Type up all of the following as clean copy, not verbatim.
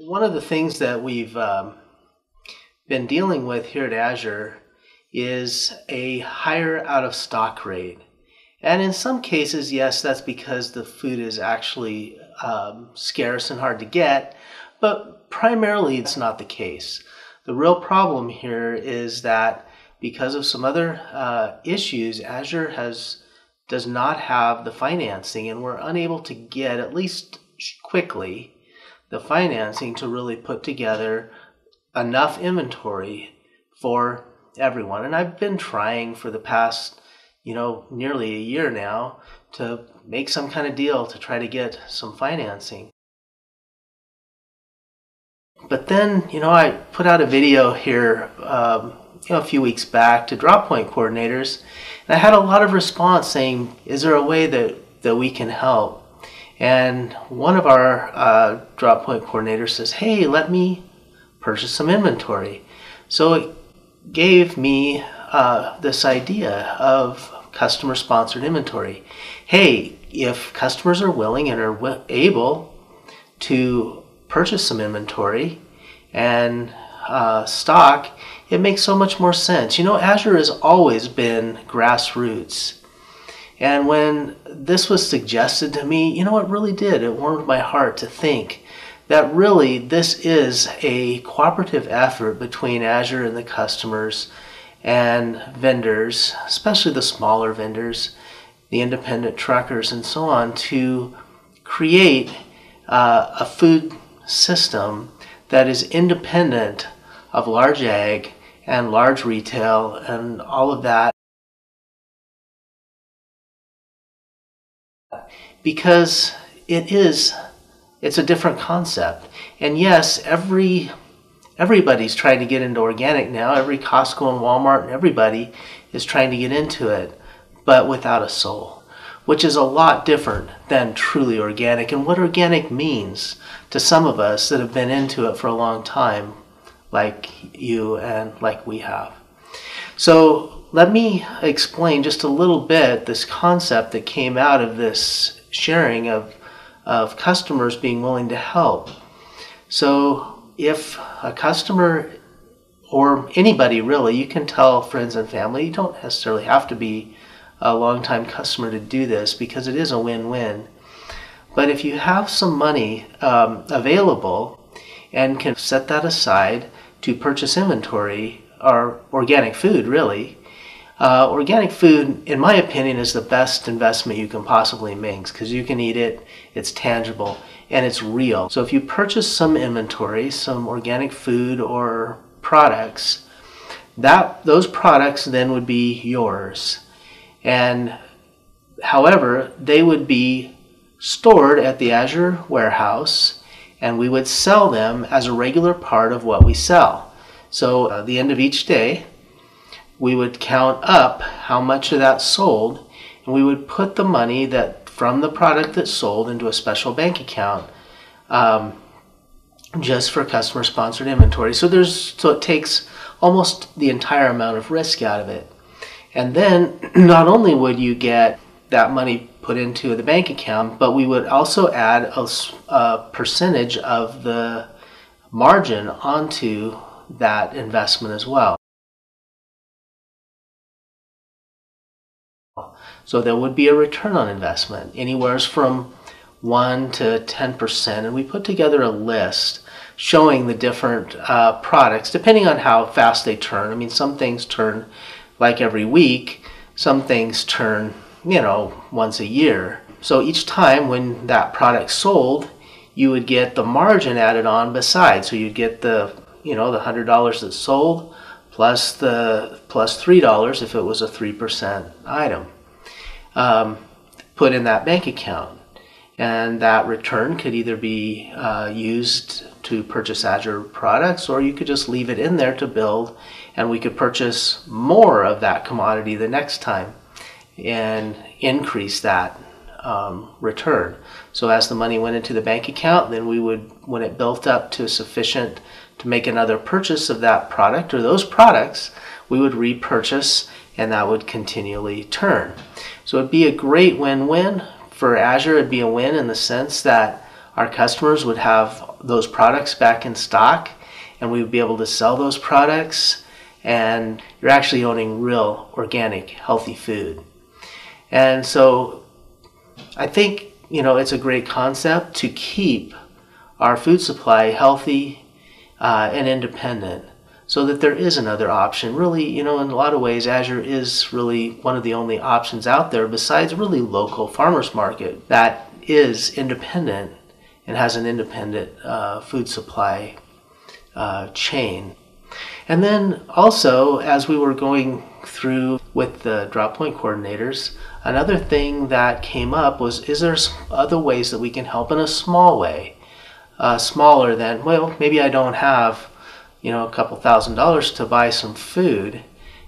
One of the things that we've been dealing with here at Azure is a higher out of stock rate. And in some cases, yes, that's because the food is actually scarce and hard to get, but primarily it's not the case. The real problem here is that because of some other issues, Azure does not have the financing, and we're unable to get, at least quickly, the financing to really put together enough inventory for everyone. And I've been trying for the past, nearly a year now to make some kind of deal to try to get some financing. But then, I put out a video here, a few weeks back to drop point coordinators, and I had a lot of response saying, is there a way that we can help? And one of our drop point coordinators says, hey, let me purchase some inventory. So it gave me this idea of customer-sponsored inventory. Hey, if customers are willing and are able to purchase some inventory and stock, it makes so much more sense. Azure has always been grassroots. And when this was suggested to me, it really did. It warmed my heart to think that really this is a cooperative effort between Azure and the customers and vendors, especially the smaller vendors, the independent truckers and so on, to create a food system that is independent of large ag and large retail and all of that. Because it's a different concept. And yes, everybody's trying to get into organic now. Every Costco and Walmart and everybody is trying to get into it, but without a soul, which is a lot different than truly organic and what organic means to some of us that have been into it for a long time, like you and like we have. So let me explain just a little bit this concept that came out of this sharing of customers being willing to help. So if a customer or anybody really, you can tell friends and family, you don't necessarily have to be a longtime customer to do this because it is a win-win. But if you have some money available and can set that aside to purchase inventory or organic food really, organic food, in my opinion, is the best investment you can possibly make because you can eat it, it's tangible, and it's real. So if you purchase some inventory, some organic food or products, those products then would be yours. And however, they would be stored at the Azure warehouse, and we would sell them as a regular part of what we sell. So at the end of each day, we would count up how much of that sold, and we would put the money from the product that sold into a special bank account just for customer-sponsored inventory. So it takes almost the entire amount of risk out of it. And then not only would you get that money put into the bank account, but we would also add a percentage of the margin onto that investment as well. So there would be a return on investment, anywhere from 1 to 10%. And we put together a list showing the different products, depending on how fast they turn. I mean, some things turn like every week. Some things turn, once a year. So each time when that product sold, you would get the margin added on besides. So you'd get the $100 that sold plus $3 if it was a 3% item. Put in that bank account, and that return could either be used to purchase Azure products, or you could just leave it in there to build, and we could purchase more of that commodity the next time and increase that return. So as the money went into the bank account, then we would, when it built up to sufficient to make another purchase of that product or those products, we would repurchase, and that would continually turn. So it'd be a great win-win. For Azure, it'd be a win in the sense that our customers would have those products back in stock, and we would be able to sell those products, and you're actually owning real, organic, healthy food. And so I think, it's a great concept to keep our food supply healthy and independent, so that there is another option. Really, in a lot of ways, Azure is really one of the only options out there besides really local farmers market that is independent and has an independent food supply chain. And then also, as we were going through with the drop point coordinators, another thing that came up was, is there other ways that we can help in a small way? Smaller than, well, maybe I don't have a couple $1,000s to buy some food.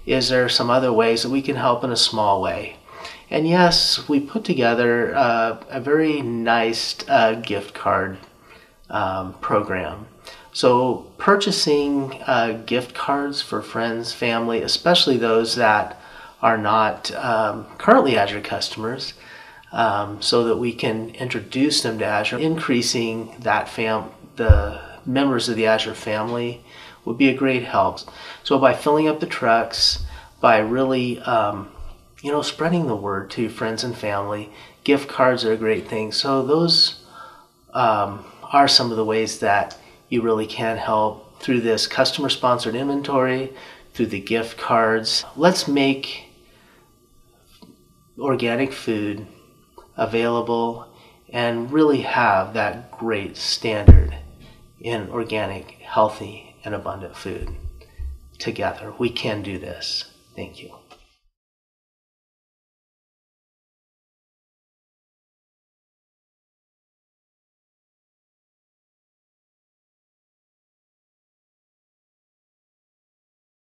Is there some other ways that we can help in a small way? And yes, we put together a very nice gift card program. So purchasing gift cards for friends, family, especially those that are not currently Azure customers, so that we can introduce them to Azure, increasing that the members of the Azure family would be a great help. So by filling up the trucks, by really spreading the word to friends and family, gift cards are a great thing. So those are some of the ways that you really can help through this customer sponsored inventory, through the gift cards. Let's make organic food available and really have that great standard in organic, healthy, and abundant food together. We can do this. Thank you.